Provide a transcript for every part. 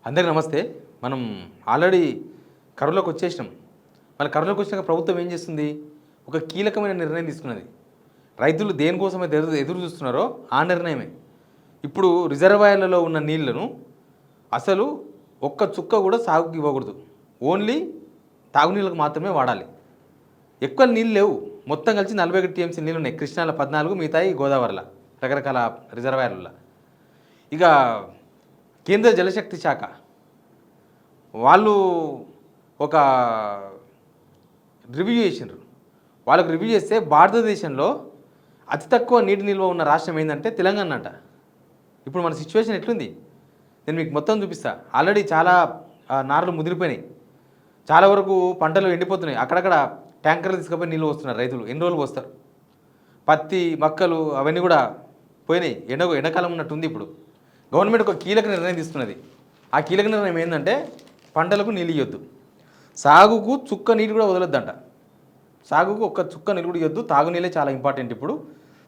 అందరికీ నమస్తే. మనం ఆల్రెడీ కరువులోకి వచ్చేసినాం. మన కరువులోకి వచ్చినాక ప్రభుత్వం ఏం చేస్తుంది? ఒక కీలకమైన నిర్ణయం తీసుకున్నది. రైతులు దేనికోసం అయితే ఎదురు చూస్తున్నారో ఆ నిర్ణయమే. ఇప్పుడు రిజర్వాయర్లలో ఉన్న నీళ్లను అసలు ఒక్క చుక్క కూడా సాగుకి ఇవ్వకూడదు. ఓన్లీ తాగునీళ్ళకు మాత్రమే వాడాలి. ఎక్కువ నీళ్ళు లేవు. మొత్తం కలిసి 41 టీఎంసీ నీళ్ళు ఉన్నాయి. కృష్ణాలో 14, మిగతాయి గోదావరిలో రకరకాల రిజర్వాయర్లలో. ఇక కేంద్ర జలశక్తి శాఖ వాళ్ళు ఒక రివ్యూ చేసినారు. వాళ్ళకు రివ్యూ చేస్తే భారతదేశంలో అతి తక్కువ నీటి నిల్వ ఉన్న రాష్ట్రం ఏంటంటే తెలంగాణ అంట. ఇప్పుడు మన సిచ్యువేషన్ ఎట్లుంది నేను మీకు మొత్తం చూపిస్తా. ఆల్రెడీ చాలా నార్లు ముదిరిపోయినాయి. చాలా వరకు పంటలు ఎండిపోతున్నాయి. అక్కడక్కడ ట్యాంకర్లు తీసుకుపోయి నీళ్ళు వస్తున్నారు రైతులు. ఎన్ని రోజులు పోస్తారు? పత్తి మొక్కలు అవన్నీ కూడా పోయినాయి. ఎండాకాలం ఉన్నట్టుంది. ఇప్పుడు గవర్నమెంట్ ఒక కీలక నిర్ణయం తీసుకున్నది. ఆ కీలక నిర్ణయం ఏంటంటే పంటలకు నీళ్ళు ఇవ్వద్దు, సాగుకు చుక్క నీళ్ళు కూడా వదలొద్దంట. సాగుకు ఒక్క చుక్క నీళ్ళు కూడా ఇవ్వద్దు. తాగునీళ్ళే చాలా ఇంపార్టెంట్. ఇప్పుడు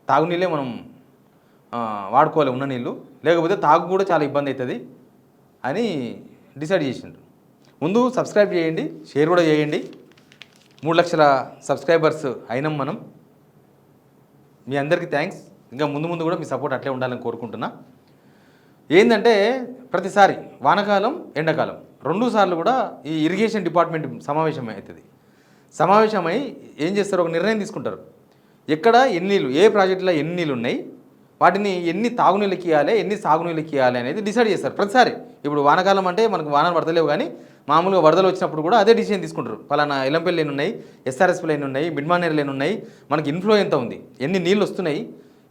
తాగునీళ్ళే మనం వాడుకోవాలి ఉన్న నీళ్ళు, లేకపోతే తాగు కూడా చాలా ఇబ్బంది అవుతుంది అని డిసైడ్ చేసిండ్రు. ముందు సబ్స్క్రైబ్ చేయండి, షేర్ కూడా చేయండి. 3 లక్షల సబ్స్క్రైబర్స్ అయినాం మనం. మీ అందరికీ థ్యాంక్స్. ఇంకా ముందు కూడా మీ సపోర్ట్ అట్లే ఉండాలని కోరుకుంటున్నా. ఏంటంటే ప్రతిసారి వానాకాలం ఎండాకాలం 2 సార్లు కూడా ఈ ఇరిగేషన్ డిపార్ట్మెంట్ సమావేశం అవుతుంది. సమావేశమై ఏం చేస్తారు? ఒక నిర్ణయం తీసుకుంటారు. ఎక్కడ ఎన్ని నీళ్ళు, ఏ ప్రాజెక్టులో ఎన్ని నీళ్ళు ఉన్నాయి, వాటిని ఎన్ని తాగునీళ్ళకి ఇవ్వాలి, ఎన్ని సాగునీళ్ళకి ఇవ్వాలి అనేది డిసైడ్ చేస్తారు ప్రతిసారి. ఇప్పుడు వానాకాలం అంటే మనకు వానలు పడతలేవు, కానీ మామూలుగా వరదలు వచ్చినప్పుడు కూడా అదే డిసిషన్ తీసుకుంటారు. పలానా ఎల్లంపల్లి ఎన్ని ఉన్నాయి, ఎస్ఆర్ఎస్పీలు ఎన్ని ఉన్నాయి, మిడ్మానేర్లు ఎన్ని ఉన్నాయి, మనకి ఇన్ఫ్లో ఎంత ఉంది, ఎన్ని నీళ్ళు వస్తున్నాయి,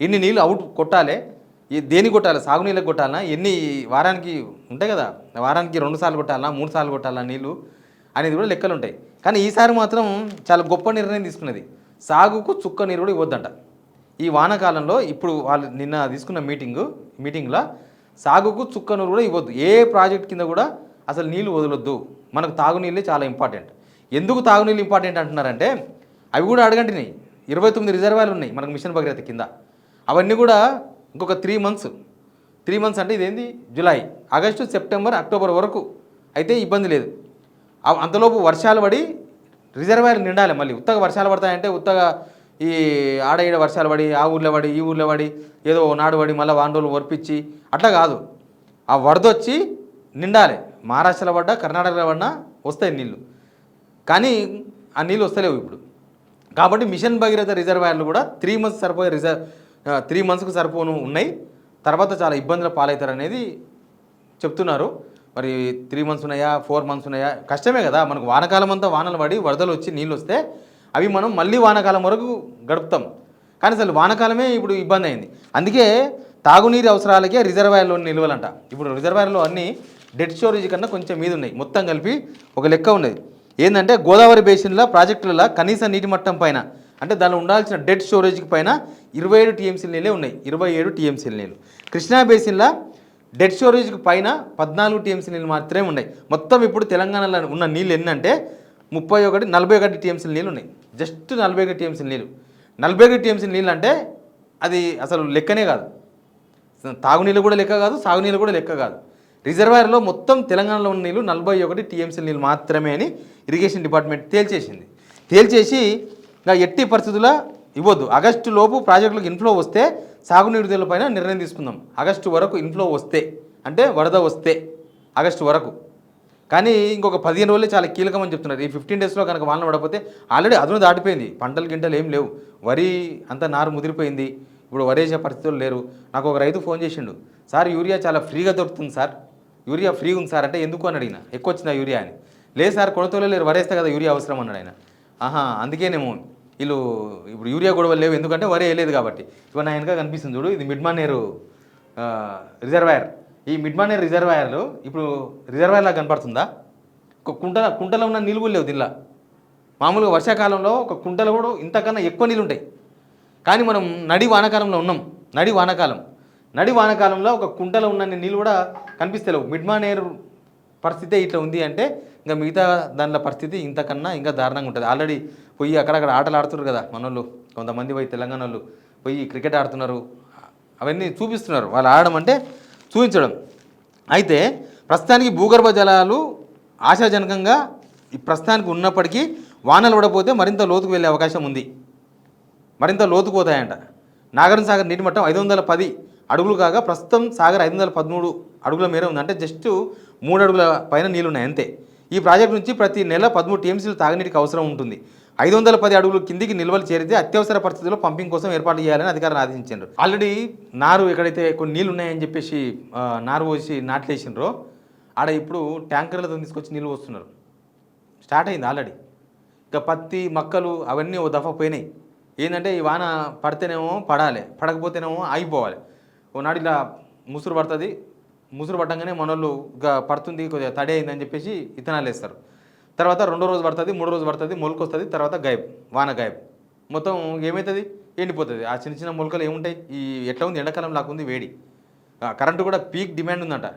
ఎన్ని నీళ్ళు అవుట్ కొట్టాలి, దేనికి కొట్టాలి, సాగునీళ్ళకి కొట్టాలన్నా, ఎన్ని వారానికి ఉంటాయి కదా, వారానికి 2 సార్లు కొట్టాలన్నా 3 సార్లు కొట్టాలన్నా నీళ్ళు అనేది కూడా లెక్కలు ఉంటాయి. కానీ ఈసారి మాత్రం చాలా గొప్ప నిర్ణయం తీసుకున్నది. సాగుకు చుక్క నీరు కూడా ఇవ్వద్దంట. ఈ వానాకాలంలో ఇప్పుడు వాళ్ళు నిన్న తీసుకున్న మీటింగ్లో సాగుకు చుక్క నీరు కూడా ఇవ్వద్దు. ఏ ప్రాజెక్ట్ కింద కూడా అసలు నీళ్ళు వదలొద్దు. మనకు తాగునీళ్ళే చాలా ఇంపార్టెంట్. ఎందుకు తాగునీళ్ళు ఇంపార్టెంట్ అంటున్నారంటే అవి కూడా అడగంటినాయి. 29 రిజర్వాయర్లు ఉన్నాయి మనకు మిషన్ భగీరథ కింద. అవన్నీ కూడా ఇంకొక 3 మంత్స్ అంటే ఇదేంది, జూలై, ఆగస్టు, సెప్టెంబర్, అక్టోబర్ వరకు అయితే ఇబ్బంది లేదు. అంతలోపు వర్షాలు పడి రిజర్వాయర్ నిండాలి. మళ్ళీ ఉత్తగా వర్షాలు పడతాయంటే ఉత్తగా ఈ ఆడ ఈడ వర్షాలు పడి ఆ ఊర్లో పడి ఈ ఊర్లో పడి ఏదో నాడు పడి మళ్ళీ వాండోలు ఒరిపించి అట్లా కాదు. ఆ వరదొచ్చి నిండాలి. మహారాష్ట్రలో పడ్డా కర్ణాటకలో పడినా వస్తాయి నీళ్ళు, కానీ ఆ నీళ్ళు వస్తలేవు ఇప్పుడు. కాబట్టి మిషన్ భగీరథ రిజర్వాయర్లు కూడా 3 మంత్స్ సరిపోయే 3 మంత్స్కు సరిపోను ఉన్నాయి. తర్వాత చాలా ఇబ్బందుల పాలవుతారు అనేది చెప్తున్నారు. మరి 3 మంత్స్ ఉన్నాయా, 4 మంత్స్ ఉన్నాయా, కష్టమే కదా. మనకు వానకాలం అంతా వానలు పడి వరదలు వచ్చి నీళ్ళు వస్తే అవి మనం మళ్ళీ వానాకాలం వరకు గడుపుతాం. కానీ అసలు వానాకాలమే ఇప్పుడు ఇబ్బంది అయింది. అందుకే తాగునీరు అవసరాలకే రిజర్వాయర్లో నిల్వలంట. ఇప్పుడు రిజర్వాయర్లో అన్నీ డెడ్ స్టోరేజ్ కన్నా కొంచెం మీద ఉన్నాయి. మొత్తం కలిపి ఒక లెక్క ఉన్నది. ఏంటంటే గోదావరి బేసిన్లో ప్రాజెక్టులలో కనీస నీటి మట్టం పైన, అంటే దానిలో ఉండాల్సిన డెడ్ స్టోరేజ్కి పైన 27 టీఎంసీల నీళ్ళే ఉన్నాయి. 27 టీఎంసీల నీళ్ళు. కృష్ణా బేసిన్లో డెడ్ స్టోరేజ్కి పైన 14 టీఎంసీ నీళ్ళు మాత్రమే ఉన్నాయి. మొత్తం ఇప్పుడు తెలంగాణలో ఉన్న నీళ్ళు ఎన్నంటే 41 టీఎంసీల నీళ్ళు ఉన్నాయి. జస్ట్ 41 టీఎంసీల నీళ్ళు. 41 టీఎంసీల నీళ్ళు అంటే అది అసలు లెక్కనే కాదు. తాగునీళ్ళు కూడా లెక్క కాదు, సాగునీళ్ళు కూడా లెక్క కాదు. రిజర్వాయర్లో మొత్తం తెలంగాణలో ఉన్న నీళ్ళు 41 టీఎంసీల నీళ్ళు మాత్రమే అని ఇరిగేషన్ డిపార్ట్మెంట్ తేల్చేసి ఇంకా ఎట్టి పరిస్థితుల్లో ఇవ్వద్దు. ఆగస్టు లోపు ప్రాజెక్టులకు ఇన్ఫ్లో వస్తే సాగునీరు పైన నిర్ణయం తీసుకుందాం. ఆగస్టు వరకు ఇన్ఫ్లో వస్తే, అంటే వరద వస్తే ఆగస్టు వరకు. కానీ ఇంకొక 15 రోజులే చాలా కీలకమని చెప్తున్నారు. ఈ 15 డేస్లో కనుక వానలు పడకపోతే ఆల్రెడీ అదును దాటిపోయింది. గింటలు ఏం లేవు. వరి అంతా నారు ముదిరిపోయింది. ఇప్పుడు వరేసే పరిస్థితులు లేరు. నాకు ఒక రైతు ఫోన్ చేసిండు, సార్ యూరియా చాలా ఫ్రీగా దొరుకుతుంది సార్, యూరియా ఫ్రీ ఉంది సార్ అంటే ఎందుకు అని అడిగిన. ఎక్కువ వచ్చిందా యూరియా అని. లేదు సార్ కొనతోలే లేరు, వరేస్తే కదా యూరియా అవసరం అన్నాడు ఆయన. అందుకేనేమో వీళ్ళు ఇప్పుడు యూరియా గొడవలు లేవు, ఎందుకంటే వరి వేయలేదు కాబట్టి. ఇవన్న ఆయనగా కనిపిస్తుంది చూడు, ఇది మిడ్మానేరు రిజర్వాయర్. ఈ మిడ్మానేర్ రిజర్వాయర్లు ఇప్పుడు రిజర్వాయర్లా కనపడుతుందా? ఒక కుంటలో ఉన్న నీళ్ళు కూడా లేవు దీనిలో. మామూలుగా వర్షాకాలంలో ఒక కుంటలో కూడా ఇంతకన్నా ఎక్కువ నీళ్ళు ఉంటాయి. కానీ మనం నడి వానాకాలంలో ఉన్నాం. నడి వానాకాలంలో ఒక కుంటలో ఉన్న నీళ్ళు కూడా కనిపిస్తలేవు. మిడ్మానేరు పరిస్థితే ఇట్లా ఉంది అంటే ఇంకా మిగతా దానిలో పరిస్థితి ఇంతకన్నా ఇంకా దారుణంగా ఉంటుంది. ఆల్రెడీ పోయి అక్కడక్కడ ఆటలు ఆడుతున్నారు కదా మనోళ్ళు, కొంతమంది పోయి తెలంగాణ వాళ్ళు పోయి క్రికెట్ ఆడుతున్నారు. అవన్నీ చూపిస్తున్నారు. వాళ్ళు ఆడడం అంటే చూపించడం. అయితే ప్రస్తుతానికి భూగర్భ జలాలు ఆశాజనకంగా ఈ ప్రస్తుతానికి ఉన్నప్పటికీ వానలు పడకపోతే మరింత లోతుకు వెళ్ళే అవకాశం ఉంది. మరింత లోతుకు పోతాయంట. నాగార్జున సాగర్ నీటి మట్టం 510 అడుగులు కాగా ప్రస్తుతం సాగర్ 513 అడుగుల మేర ఉంది. అంటే జస్ట్ 3 అడుగుల పైన నీళ్ళు ఉన్నాయి అంతే. ఈ ప్రాజెక్టు నుంచి ప్రతి నెల 13 టీఎంసీలు తాగునీటికి అవసరం ఉంటుంది. 510 అడుగులు కిందికి నిల్వలు చేరితే అత్యవసర పరిస్థితుల్లో పంపింగ్ కోసం ఏర్పాటు చేయాలని అధికారులు ఆదేశించారు. ఆల్రెడీ నారు ఎక్కడైతే కొన్ని నీళ్ళు ఉన్నాయని చెప్పేసి నారు పోసి నాట్లేసినారో ఆడ ఇప్పుడు ట్యాంకర్లతో తీసుకొచ్చి నీళ్ళు వస్తున్నారు. స్టార్ట్ అయింది ఆల్రెడీ. ఇక పత్తి మొక్కలు అవన్నీ ఓ దఫా పోయినాయి. ఏంటంటే ఈ వాన పడితేనేమో పడాలి, పడకపోతేనేమో ఆగిపోవాలి. ఓనాడు ఇలా ముసురు పడుతుంది, ముసురు పట్టంగానే మనోళ్ళు ఇక పడుతుంది కొద్దిగా తడి అయిందని చెప్పేసి ఇత్తనాలు వేస్తారు. తర్వాత 2వ రోజు పడుతుంది, 3వ రోజు పడుతుంది, మొలక వస్తుంది, తర్వాత గాయబ్, వాన గాయబ్. మొత్తం ఏమవుతుంది, ఎండిపోతుంది. ఆ చిన్న చిన్న మొలకలు ఏముంటాయి, ఈ ఎట్లా ఉంది ఎండాకాలం లాక్కుంది వేడి. కరెంటు కూడా పీక్ డిమాండ్ ఉందంట.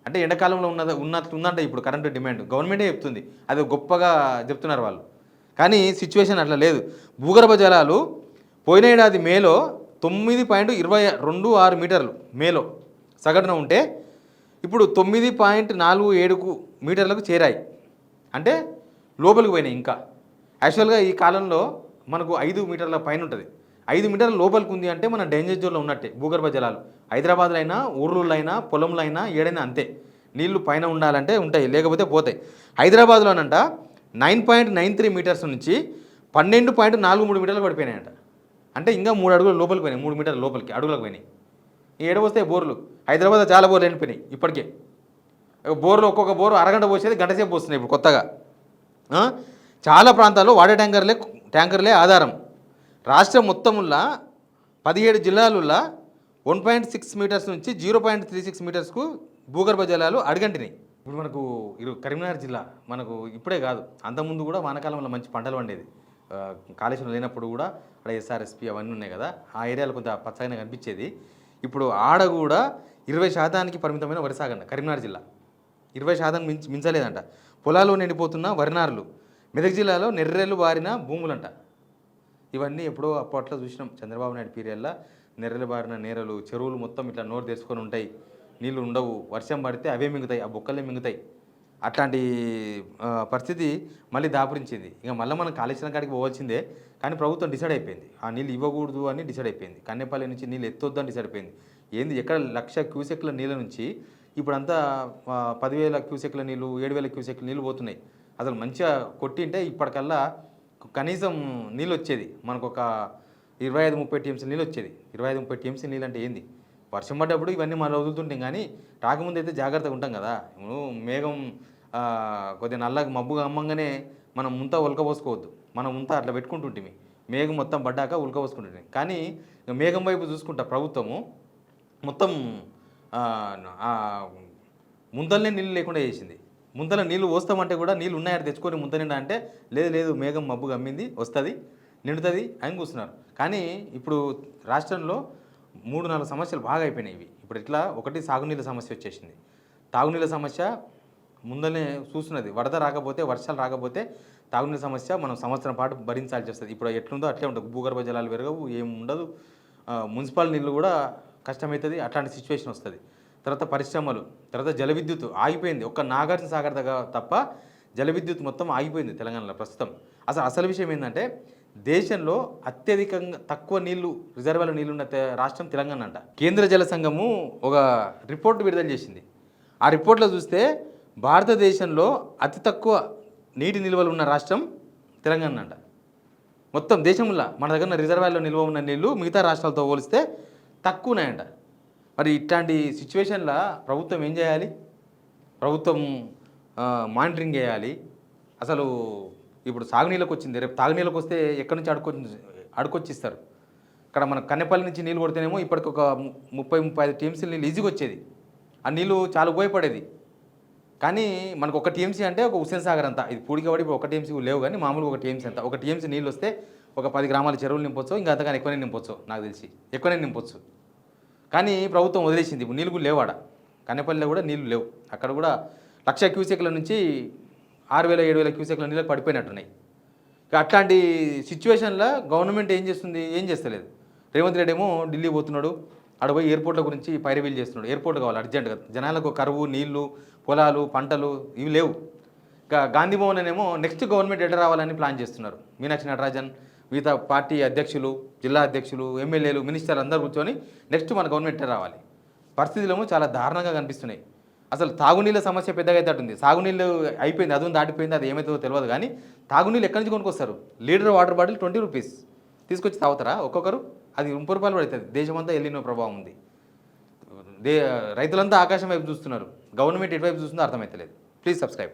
అంటే ఎండాకాలంలో ఉన్నట్టుందంట ఇప్పుడు కరెంటు డిమాండ్. గవర్నమెంటే చెప్తుంది, అది గొప్పగా చెప్తున్నారు వాళ్ళు. కానీ సిచ్యువేషన్ అట్లా లేదు. భూగర్భ జలాలు పోయిన ఏడాది మేలో 9.26 మీటర్లు మేలో సగటున ఉంటే ఇప్పుడు 9.47 మీటర్లకు చేరాయి. అంటే లోపలికి పోయినాయి. ఇంకా యాక్చువల్గా ఈ కాలంలో మనకు 5 మీటర్ల పైన ఉంటుంది. 5 మీటర్ల లోపలికి ఉంది అంటే మన డేంజర్ జోన్లో ఉన్నట్టే భూగర్భ జలాలు. హైదరాబాద్లో అయినా, ఊర్లలో అయినా, పొలంలో అయినా, ఏడైనా అంతే. నీళ్లు పైన ఉండాలంటే ఉంటాయి, లేకపోతే పోతాయి. హైదరాబాద్లోనంట 9.93 మీటర్స్ నుంచి 12.43 మీటర్లు పడిపోయినాయంట. అంటే ఇంకా 3 అడుగుల లోపలికి పోయినాయి, 3 మీటర్ల లోపలికి అడుగులకు పోయినాయి. ఏడ వస్తాయి బోర్లు. హైదరాబాద్లో చాలా బోర్లు ఎండిపోయినాయి ఇప్పటికే. బోర్లు ఒక్కొక్క బోరు అరగంట పోసేది గంట సేపు వస్తున్నాయి ఇప్పుడు కొత్తగా. చాలా ప్రాంతాల్లో వాడే ట్యాంకర్లే ఆధారం. రాష్ట్రం మొత్తంలో 17 జిల్లాలలో 1.6 మీటర్స్ నుంచి 0.36 మీటర్స్కు భూగర్భ జలాలు అడుగంటినాయి. ఇప్పుడు మనకు కరీంనగర్ జిల్లా మనకు ఇప్పుడే కాదు, అంతకుముందు కూడా వానాకాలంలో మంచి పంటలు పండేది. కాళేశ్వరం లేనప్పుడు కూడా అక్కడ ఎస్ఆర్ఎస్పి అవన్నీ ఉన్నాయి కదా, ఆ ఏరియాలో కొంత పచ్చగా కనిపించేది. ఇప్పుడు ఆడ కూడా 20% పరిమితమైన వరి సాగంట. కరీంనగర్ జిల్లా 20% మించలేదంట. పొలాల్లో నిండిపోతున్న వరినారులు. మెదక్ జిల్లాలో నెర్రెలు బారిన భూములంట. ఇవన్నీ ఎప్పుడో అప్పట్లో చూసినాం చంద్రబాబు నాయుడు పీరియడ్లో. నెర్రెలు బారిన నేరలు, చెరువులు మొత్తం ఇట్లా నోరు తెరుచుకొని ఉంటాయి, నీళ్ళు ఉండవు, వర్షం పడితే అవే మింగుతాయి, ఆ బొక్కలే మింగుతాయి. అట్లాంటి పరిస్థితి మళ్ళీ దాపురించింది. ఇక మళ్ళీ మనం కాళేశ్వరం కాడికి పోవాల్సిందే. కానీ ప్రభుత్వం డిసైడ్ అయిపోయింది, ఆ నీళ్ళు ఇవ్వకూడదు అని డిసైడ్ అయిపోయింది. కన్నెపల్లి నుంచి నీళ్ళు ఎత్తొద్దు అని డిసైడ్ అయిపోయింది. ఏంది ఎక్కడ 1,00,000 క్యూసెక్ల నీళ్ళ నుంచి ఇప్పుడంతా 10,000 క్యూసెక్ల నీళ్ళు, 7,000 క్యూసెక్ల నీళ్ళు పోతున్నాయి. అసలు మంచిగా కొట్టింటే ఇప్పటికల్లా కనీసం నీళ్ళు వచ్చేది మనకు ఒక 25-30 టీఎంసీ నీళ్ళు వచ్చేది. 25-30 టీఎంసీ నీళ్ళు అంటే ఏంది? వర్షం పడ్డప్పుడు ఇవన్నీ మనం వదులుతుంటాం, కానీ రాకముందు అయితే జాగ్రత్తగా ఉంటాం కదా. మేఘం కొద్దిగా నల్లగా మబ్బుగా అమ్మంగానే మనం ముంత ఉల్కపోసుకోవద్దు. మనం ముంత అట్లా పెట్టుకుంటుంటిమి, మేఘం మొత్తం పడ్డాక ఉల్కపోసుకుంటుంది. కానీ మేఘం వైపు చూసుకుంటా ప్రభుత్వము మొత్తం ముంతలనే నీళ్ళు లేకుండా చేసింది. ముంతలో నీళ్ళు పోస్తామంటే కూడా నీళ్ళు ఉన్నాయని తెచ్చుకొని ముంత నిండా అంటే లేదు మేఘం మబ్బు గమ్మింది, వస్తుంది, నిండుతుంది అని కూర్చున్నారు. కానీ ఇప్పుడు రాష్ట్రంలో 3-4 సమస్యలు బాగా అయిపోయినాయి. ఇవి ఇప్పుడు ఇట్లా ఒకటి సాగునీళ్ళ సమస్య వచ్చేసింది. తాగునీళ్ళ సమస్య ముందనే చూస్తున్నది. వరద రాకపోతే, వర్షాలు రాకపోతే తాగునీళ్ళ సమస్య మనం సంవత్సరం పాటు భరించాల్సి వస్తుంది. ఇప్పుడు ఎట్లుందో అట్లే ఉంటుంది. భూగర్భ జలాలు పెరగవు, ఏం ఉండదు. మున్సిపల్ నీళ్ళు కూడా కష్టమవుతుంది. అట్లాంటి సిచ్యువేషన్ వస్తుంది. తర్వాత పరిశ్రమలు, తర్వాత జల విద్యుత్ ఆగిపోయింది. ఒక్క నాగార్జున సాగర్ దగ్గర తప్ప జల విద్యుత్ మొత్తం ఆగిపోయింది తెలంగాణలో ప్రస్తుతం. అసలు విషయం ఏంటంటే దేశంలో అత్యధికంగా తక్కువ నీళ్లు రిజర్వాయర్ల నీళ్ళున్న రాష్ట్రం తెలంగాణ అంట. కేంద్ర జల సంఘము ఒక రిపోర్ట్ విడుదల చేసింది. ఆ రిపోర్ట్లో చూస్తే భారతదేశంలో అతి తక్కువ నీటి నిల్వలు ఉన్న రాష్ట్రం తెలంగాణ అంట. మొత్తం దేశంలో మన దగ్గర రిజర్వాయర్లో నిల్వ ఉన్న నీళ్లు మిగతా రాష్ట్రాలతో పోలిస్తే తక్కువ ఉన్నాయంట. మరి ఇట్లాంటి సిచ్యువేషన్లో ప్రభుత్వం ఏం చేయాలి? ప్రభుత్వం మానిటరింగ్ చేయాలి. అసలు ఇప్పుడు సాగునీళ్ళకి వచ్చింది, రేపు తాగునీళ్ళకి వస్తే ఎక్కడి నుంచి అడుకొచ్చిస్తారు. ఇక్కడ మన కన్నెపల్లి నుంచి నీళ్ళు కొడితేనేమో ఇప్పటికి ఒక 30-35 టీఎంసీ నీళ్ళు ఈజీగా వచ్చేది. ఆ నీళ్ళు చాలా ఉపయోగపడేది. కానీ మనకు ఒక టీఎంసీ అంటే ఒక హుస్సేన్ సాగర్ అంతా. ఇది పూడికి పడి ఒక టీఎంసీ లేవు, కానీ మామూలుగా ఒక టీఎంసీ అంతా. ఒక టీఎంసీ నీళ్ళు వస్తే ఒక 10 గ్రామాల చెరువులు నింపొచ్చు, ఇంకా అంతగానే ఎక్కువనే నింపొచ్చు, నాకు తెలిసి ఎక్కువనే నింపొచ్చు. కానీ ప్రభుత్వం వదిలేసింది. ఇప్పుడు నీళ్ళు కూడా లేవాడ. కన్నెపల్లిలో కూడా నీళ్ళు లేవు. అక్కడ కూడా 1,00,000 క్యూసెక్ల నుంచి 6,000-7,000 క్యూసెక్ల నీళ్ళకి పడిపోయినట్టున్నాయి. అట్లాంటి సిచ్యువేషన్లో గవర్నమెంట్ ఏం చేస్తుంది? ఏం చేస్తలేదు. రేవంత్ రెడ్డి ఏమో ఢిల్లీ పోతున్నాడు, ఆడ పోయి ఎయిర్పోర్ట్ల గురించి పైరవీలు చేస్తున్నాడు. ఎయిర్పోర్ట్ కావాలి అర్జెంటుగా, జనాలకు కరువు, నీళ్లు, పొలాలు, పంటలు ఇవి లేవు. ఇంకా గాంధీ భవన్ అనేమో నెక్స్ట్ గవర్నమెంట్ ఎట్లా రావాలని ప్లాన్ చేస్తున్నారు. మీనాక్షి నటరాజన్, మిగతా పార్టీ అధ్యక్షులు, జిల్లా అధ్యక్షులు, ఎమ్మెల్యేలు, మినిస్టర్లు అందరూ కూర్చొని నెక్స్ట్ మన గవర్నమెంట్ ఎట్లా రావాలి. పరిస్థితులేమో చాలా దారుణంగా కనిపిస్తున్నాయి. అసలు తాగునీళ్ళ సమస్య పెద్దగా అయితే ఉంది. సాగునీళ్ళు అయిపోయింది, అదును దాటిపోయింది, అది ఏమైతుందో తెలియదు. కానీ తాగునీళ్ళు ఎక్కడి నుంచి కొనుక్కొస్తారు? లీటర్ వాటర్ బాటిల్ 20 రూపీస్ తీసుకొచ్చి తాగుతారా ఒక్కొక్కరు? అది 30 రూపాయలు పడుతుంది. దేశమంతా ఎల్లినో ప్రభావం ఉంది. రైతులంతా ఆకాశం వైపు చూస్తున్నారు. గవర్నమెంట్ ఎటువైపు చూస్తుందో అర్థమవుతలేదు. Please subscribe.